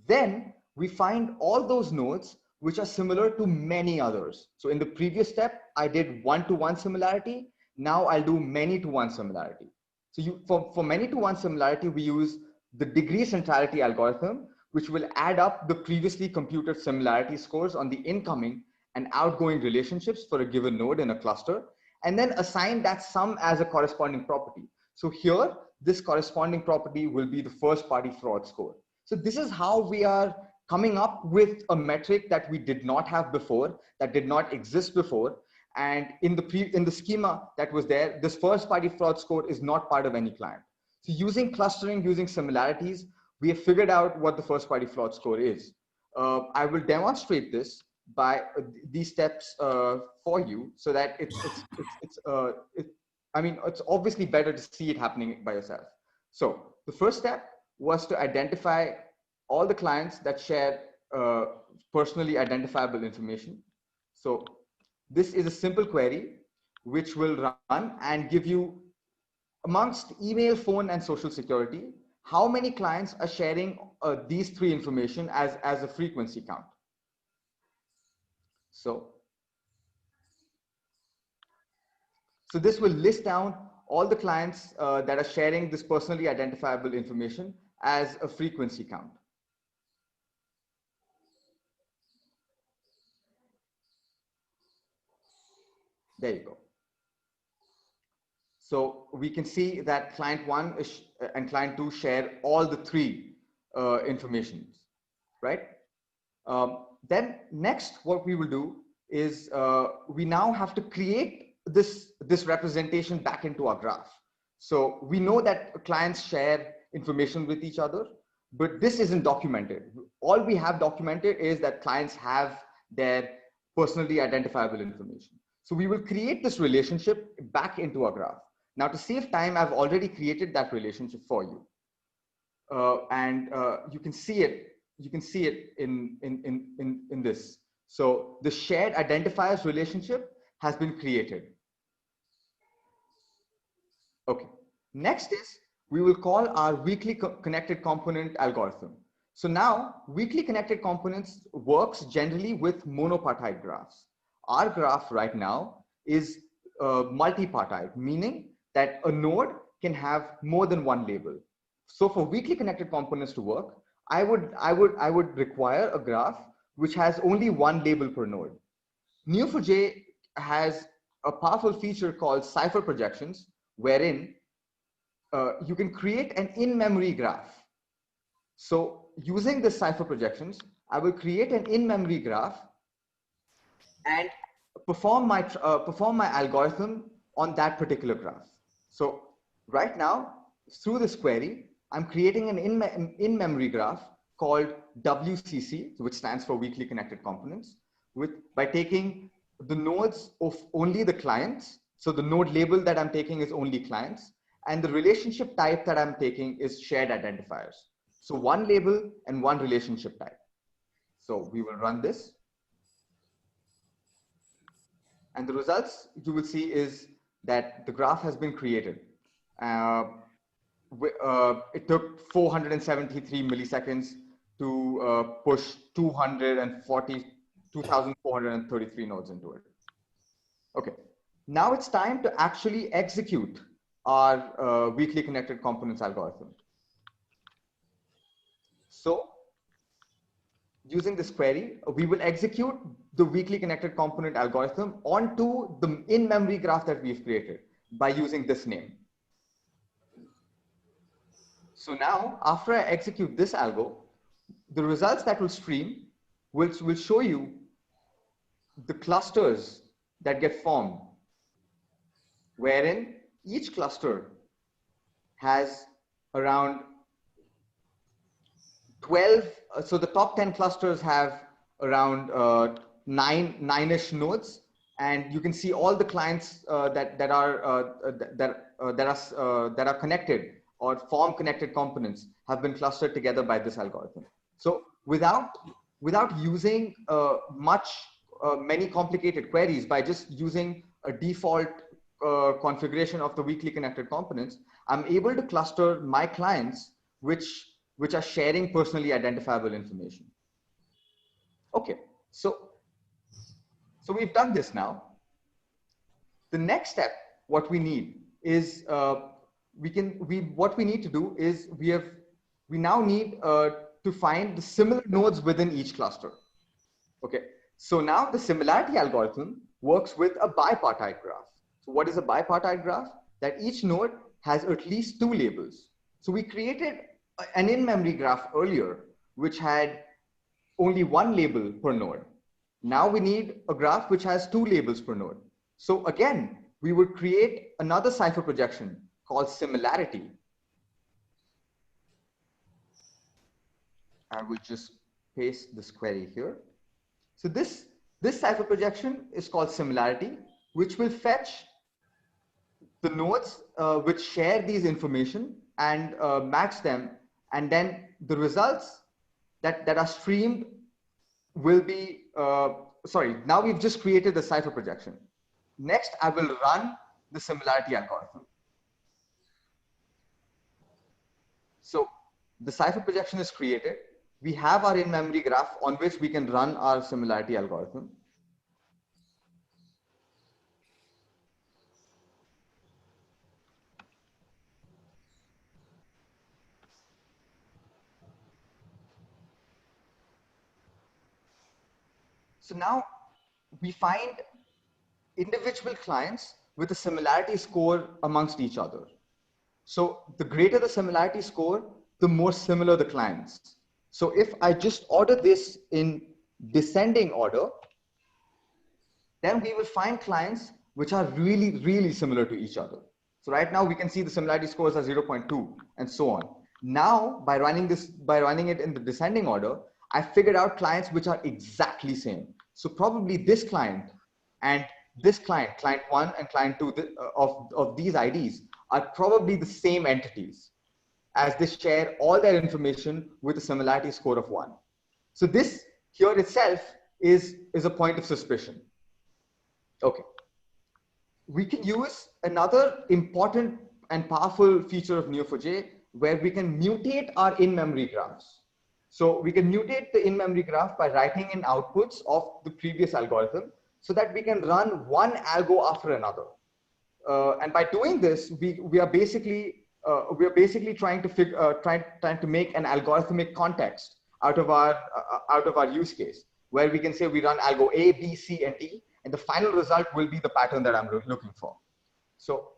Then we find all those nodes which are similar to many others. So in the previous step, I did one-to-one similarity. Now I'll do many-to-one similarity. So for many-to-one similarity, we use the degree centrality algorithm, which will add up the previously computed similarity scores on the incoming and outgoing relationships for a given node in a cluster, and then assign that sum as a corresponding property. So here, this corresponding property will be the first party fraud score. So this is how we are coming up with a metric that we did not have before, that did not exist before. And in the schema that was there, this first party fraud score is not part of any client. So using clustering, using similarities, we have figured out what the first party fraud score is. I will demonstrate this by these steps for you so that it's obviously better to see it happening by yourself. So the first step was to identify all the clients that share personally identifiable information. So this is a simple query which will run and give you, amongst email, phone, and social security, how many clients are sharing these three information as a frequency count. So this will list down all the clients that are sharing this personally identifiable information as a frequency count. There you go. So we can see that client 1 and client 2 share all the three informations, right? Then next, what we will do is we now have to create this representation back into our graph. So we know that clients share information with each other, but this isn't documented. All we have documented is that clients have their personally identifiable information. So we will create this relationship back into our graph. Now, to save time, I've already created that relationship for you. You can see it. You can see it in this. So the shared identifiers relationship has been created. Okay. Next is we will call our weakly connected component algorithm. So now weakly connected components works generally with monopartite graphs. Our graph right now is multipartite, meaning that a node can have more than one label. So for weakly connected components to work, I would require a graph which has only one label per node. Neo4j has a powerful feature called cipher projections, wherein you can create an in-memory graph. So using the cipher projections, I will create an in-memory graph and perform my algorithm on that particular graph. So right now, through this query, I'm creating an in-memory graph called WCC, which stands for weakly connected components, by taking the nodes of only the clients. So the node label that I'm taking is only clients, and the relationship type that I'm taking is shared identifiers. So one label and one relationship type. So we will run this. And the results you will see is that the graph has been created. It took 473 milliseconds to push 2,433 nodes into it. Okay, now it's time to actually execute our weakly connected components algorithm. So using this query, we will execute the weakly connected component algorithm onto the in-memory graph that we've created by using this name. So now, after I execute this algo, the results that will stream will show you the clusters that get formed, wherein each cluster has around 12. So the top 10 clusters have around nine-ish nodes, and you can see all the clients that are connected or form connected components have been clustered together by this algorithm. So without using many complicated queries, by just using a default configuration of the weakly connected components, I'm able to cluster my clients which are sharing personally identifiable information. Okay, so we've done this now. The next step, what we need is what we need to do is we now need to find the similar nodes within each cluster. Okay, so now the similarity algorithm works with a bipartite graph. So what is a bipartite graph? That each node has at least 2 labels. So we created an in-memory graph earlier, which had only 1 label per node. Now we need a graph which has 2 labels per node. So again, we would create another cipher projection called similarity. I will just paste this query here. So this cipher projection is called similarity, which will fetch the nodes which share these information and match them, and then the results that are streamed will be sorry, now we've just created the cipher projection. Next, I will run the similarity algorithm. So the cipher projection is created. We have our in-memory graph on which we can run our similarity algorithm. So now we find individual clients with a similarity score amongst each other. So the greater the similarity score, the more similar the clients. So if I just order this in descending order, then we will find clients which are really, really similar to each other. So right now we can see the similarity scores are 0.2 and so on. Now by running it in the descending order, I figured out clients which are exactly same. So probably this client and this client, client 1 and client 2 of these IDs are probably the same entities, as they share all their information with a similarity score of 1. So this here itself is a point of suspicion. Okay. We can use another important and powerful feature of Neo4j where we can mutate our in-memory graphs. So we can mutate the in-memory graph by writing in outputs of the previous algorithm so that we can run one algo after another. And by doing this, we are basically trying to make an algorithmic context out of our use case, where we can say we run algo A, B, C, and D, and the final result will be the pattern that I'm looking for. So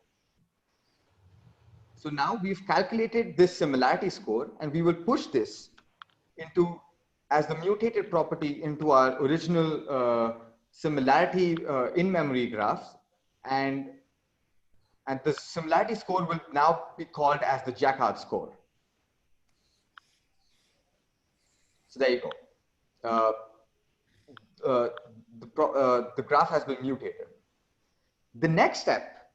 now we've calculated this similarity score, and we will push this into as the mutated property into our original similarity in-memory graphs, and the similarity score will now be called as the Jacquard score. So there you go. The graph has been mutated. The next step,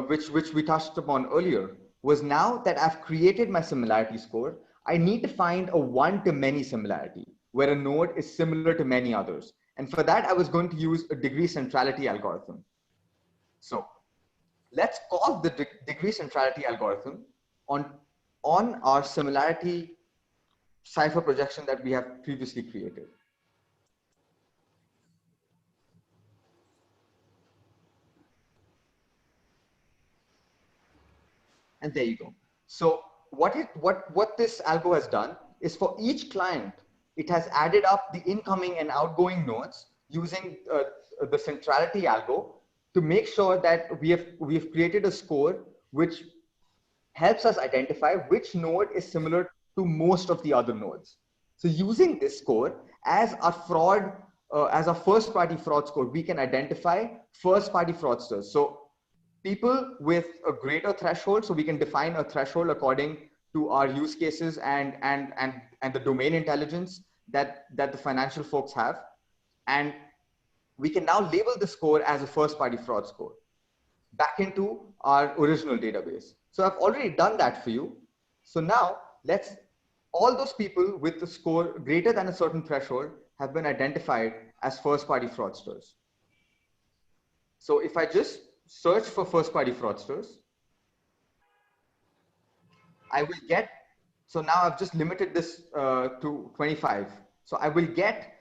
which we touched upon earlier, was now that I've created my similarity score, I need to find a one-to-many similarity where a node is similar to many others. And for that, I was going to use a degree centrality algorithm. So let's call the degree centrality algorithm on our similarity cipher projection that we have previously created. And there you go. So what this algo has done is, for each client, it has added up the incoming and outgoing nodes using the centrality algo to make sure that we have created a score which helps us identify which node is similar to most of the other nodes. So using this score as our first party fraud score, we can identify first party fraudsters. So people with a greater threshold, so we can define a threshold according to our use cases and the domain intelligence that the financial folks have, and we can now label the score as a first party fraud score back into our original database. So I've already done that for you. So now all those people with the score greater than a certain threshold have been identified as first party fraudsters. So if I just search for first party fraudsters, I will get, so now I've just limited this to 25. So I will get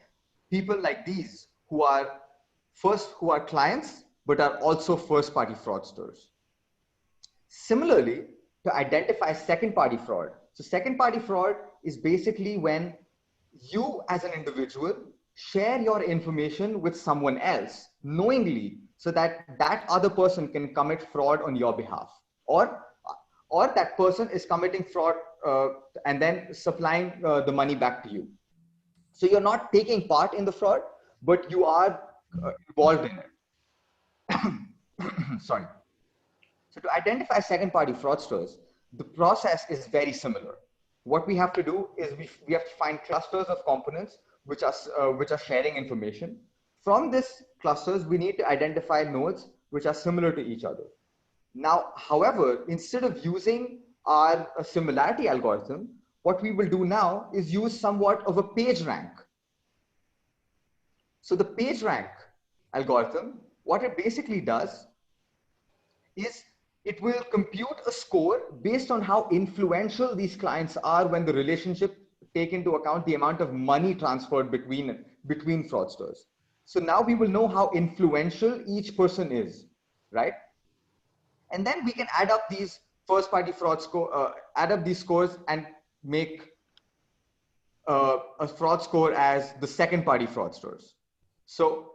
people like these who are clients, but are also first party fraudsters. Similarly, to identify second party fraud. So second party fraud is basically when you as an individual share your information with someone else knowingly, so that that other person can commit fraud on your behalf, or that person is committing fraud and then supplying the money back to you. So you're not taking part in the fraud, but you are involved in it. Sorry. So to identify second party fraudsters, the process is very similar. What we have to do is we have to find clusters of components which are sharing information. From these clusters, we need to identify nodes which are similar to each other. Now, however, instead of using our similarity algorithm, what we will do now is use somewhat of a page rank. So the page rank algorithm, what it basically does is it will compute a score based on how influential these clients are when the relationship take into account the amount of money transferred between fraudsters. So now we will know how influential each person is, right? And then we can add up these first party fraud score, add up these scores and make a fraud score as the second party fraudsters. So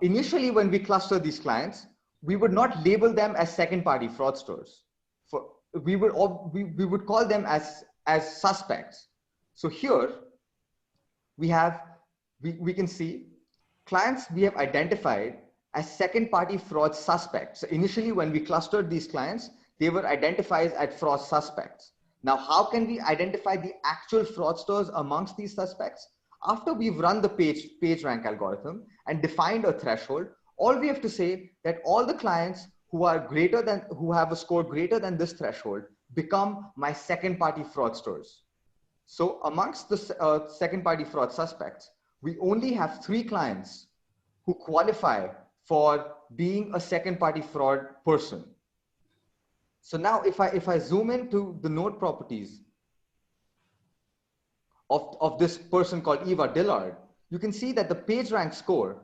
initially when we cluster these clients, we would not label them as second party fraudsters. We would call them as suspects. So here we can see clients we have identified as second party fraud suspects. So initially when we clustered these clients, they were identified as fraud suspects. Now, how can we identify the actual fraudsters amongst these suspects? After we've run the page rank algorithm and defined a threshold, all we have to say that all the clients who have a score greater than this threshold become my second party fraudsters. So amongst the second party fraud suspects, we only have 3 clients who qualify for being a second party fraud person. So now if I zoom into the node properties of this person called Eva Dillard, you can see that the page rank score,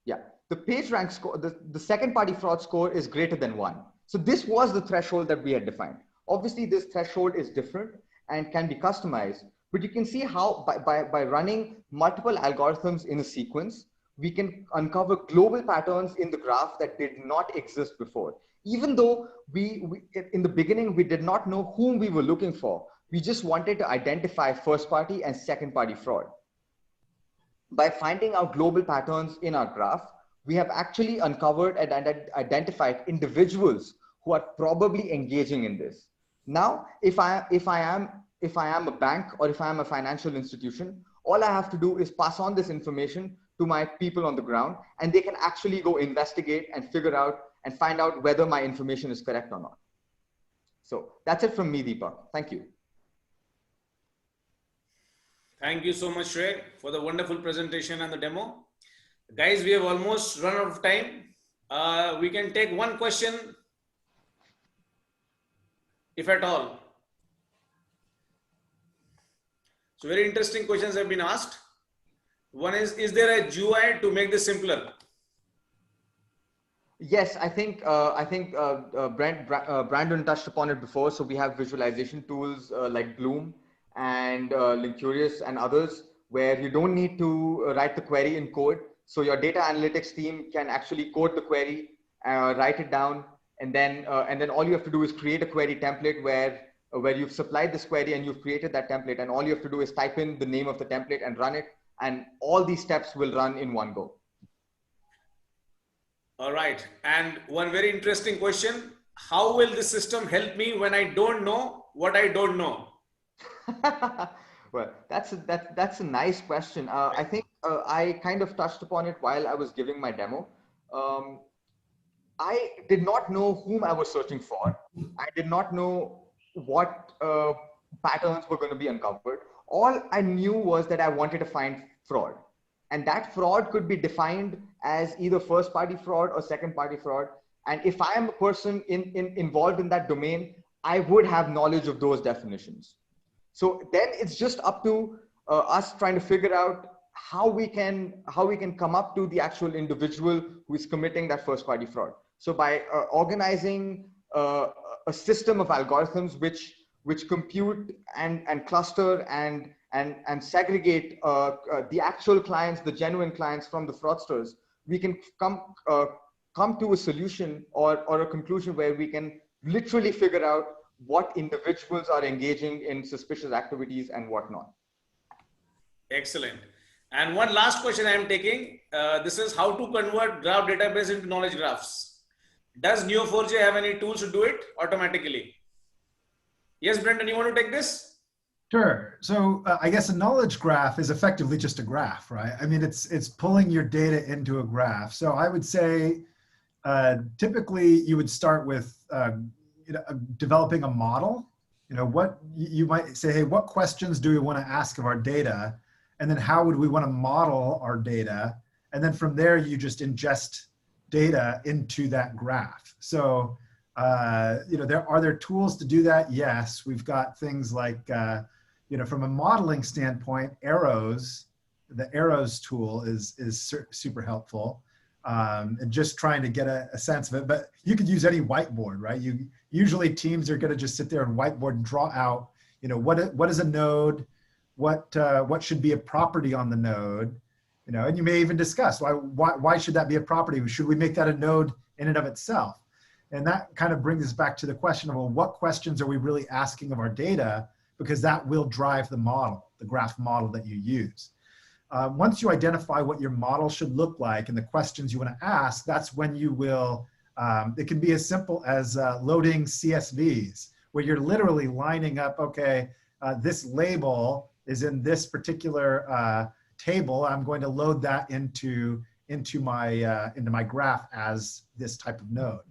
the page rank score, the second party fraud score is greater than 1. So this was the threshold that we had defined. Obviously this threshold is different and can be customized, but you can see how by running multiple algorithms in a sequence, we can uncover global patterns in the graph that did not exist before. Even though in the beginning, we did not know whom we were looking for. We just wanted to identify first party and second party fraud. By finding out global patterns in our graph, we have actually uncovered and identified individuals who are probably engaging in this. Now, if I am a bank or if I am a financial institution, all I have to do is pass on this information to my people on the ground, and they can actually go investigate and figure out and find out whether my information is correct or not. So that's it from me, Deepak. Thank you. Thank you so much, Shrey, for the wonderful presentation and the demo. Guys, we have almost run out of time. We can take one question, if at all. So very interesting questions have been asked. One is there a GUI to make this simpler? Yes, I think Brandon touched upon it before. So we have visualization tools like Bloom and Linkurious and others, where you don't need to write the query in code. So your data analytics team can actually code the query, write it down, and then all you have to do is create a query template where you've supplied this query and you've created that template, and all you have to do is type in the name of the template and run it, and all these steps will run in one go. All right. And one very interesting question. How will this system help me when I don't know what I don't know? Well, that's a nice question. I think I kind of touched upon it while I was giving my demo. Um, I did not know whom I was searching for. I did not know what patterns were going to be uncovered. All I knew was that I wanted to find fraud. And that fraud could be defined as either first party fraud or second party fraud. And if I am a person involved in that domain, I would have knowledge of those definitions. So then it's just up to us trying to figure out how we can come up to the actual individual who is committing that first party fraud. So by organizing a system of algorithms which compute and cluster and segregate the actual clients, the genuine clients from the fraudsters, we can come to a solution or a conclusion where we can literally figure out what individuals are engaging in suspicious activities and whatnot. Excellent. And one last question I am taking. This is how to convert graph database into knowledge graphs. Does Neo4j have any tools to do it automatically? Yes, Brendan, you want to take this? Sure. So I guess a knowledge graph is effectively just a graph, right? I mean, it's pulling your data into a graph. So I would say typically you would start with developing a model. What you might say, hey, what questions do we want to ask of our data? And then how would we want to model our data? And then from there, you just ingest data into that graph. So, are there tools to do that? Yes, we've got things like, from a modeling standpoint, arrows, the arrows tool is super helpful. And just trying to get a sense of it, but you could use any whiteboard, right? Usually teams are going to just sit there and whiteboard and draw out, what is a node, what should be a property on the node, and you may even discuss why should that be a property? Should we make that a node in and of itself? And that kind of brings us back to the question of, well, what questions are we really asking of our data? Because that will drive the model, the graph model that you use. Once you identify what your model should look like and the questions you want to ask, that's when you will, it can be as simple as loading CSVs, where you're literally lining up, okay, this label is in this particular table. I'm going to load that into my graph as this type of node.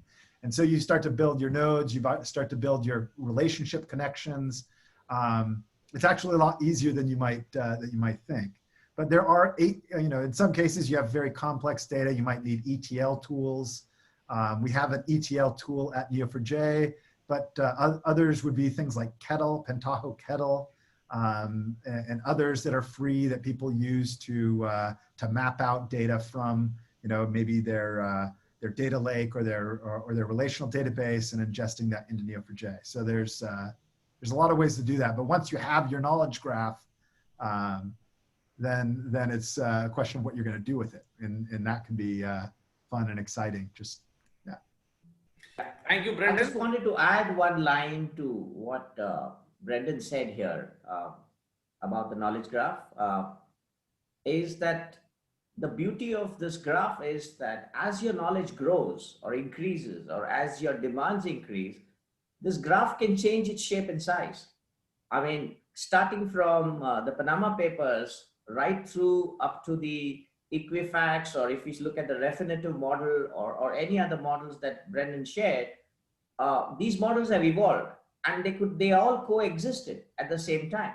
And so you start to build your nodes, you start to build your relationship connections. It's actually a lot easier than you might think. But there are in some cases you have very complex data. You might need ETL tools. We have an ETL tool at Neo4j, but others would be things like Kettle, Pentaho Kettle, and others that are free that people use to map out data from maybe their data lake or their relational database and ingesting that into Neo4j. So there's a lot of ways to do that. But once you have your knowledge graph, then it's a question of what you're going to do with it, and that can be fun and exciting. Thank you, I Brendan. just wanted to add one line to what Brendan said here about the knowledge graph. Is that the beauty of this graph is that as your knowledge grows or increases, or as your demands increase, this graph can change its shape and size. I mean, starting from the Panama Papers right through up to the Equifax, or if you look at the Refinitiv model or any other models that Brendan shared, these models have evolved and they all coexisted at the same time.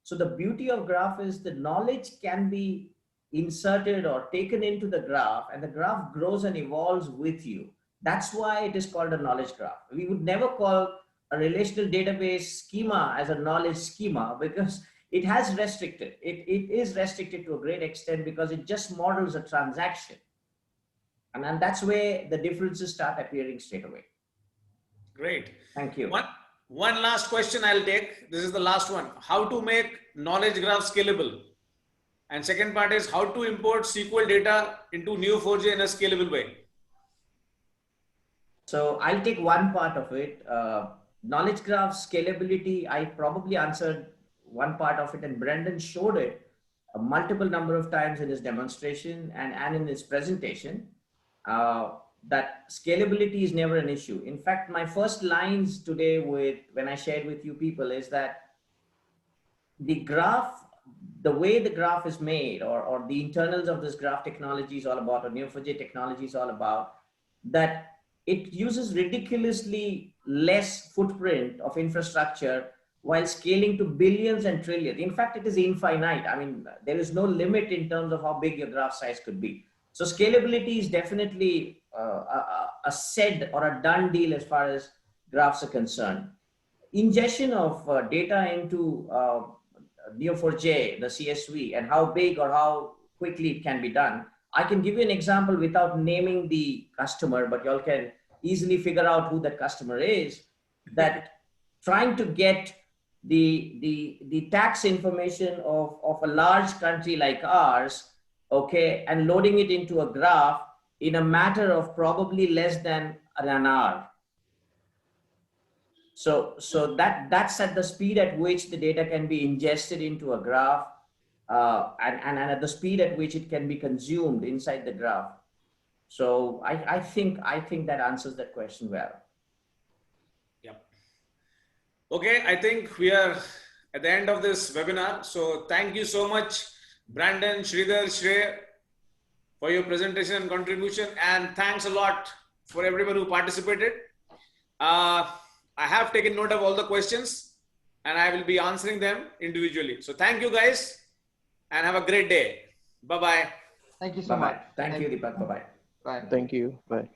So the beauty of graph is the knowledge can be inserted or taken into the graph, and the graph grows and evolves with you. That's why it is called a knowledge graph. We would never call a relational database schema as a knowledge schema, because it has restricted. It is restricted to a great extent because it just models a transaction. And that's where the differences start appearing straight away. Great. Thank you. One last question I'll take. This is the last one. How to make knowledge graph scalable? And second part is how to import SQL data into Neo4j in a scalable way. So I'll take one part of it. Knowledge graph scalability, I probably answered one part of it, and Brendan showed it a multiple number of times in his demonstration and in his presentation. That scalability is never an issue. In fact, my first lines today when I shared with you people is that the graph, the way the graph is made, or the internals of this graph technology is all about, or Neo4j technology is all about, that it uses ridiculously less footprint of infrastructure while scaling to billions and trillions. In fact, it is infinite. I mean, there is no limit in terms of how big your graph size could be. So scalability is definitely a said or a done deal as far as graphs are concerned. Ingestion of data into Neo4j, the CSV, and how big or how quickly it can be done. I can give you an example without naming the customer, but y'all can easily figure out who that customer is. That trying to get the tax information of a large country like ours, okay, and loading it into a graph in a matter of probably less than an hour. So that's at the speed at which the data can be ingested into a graph, and at the speed at which it can be consumed inside the graph. So I think that answers that question well. Yep. Okay, I think we are at the end of this webinar. So thank you so much, Brandon, Sridhar, Shrey, for your presentation and contribution. And thanks a lot for everyone who participated. I have taken note of all the questions and I will be answering them individually. So thank you guys and have a great day. Bye-bye. Thank you so Bye-bye. much. Thank you, Deepak. Bye-bye. Bye. Thank you. Bye.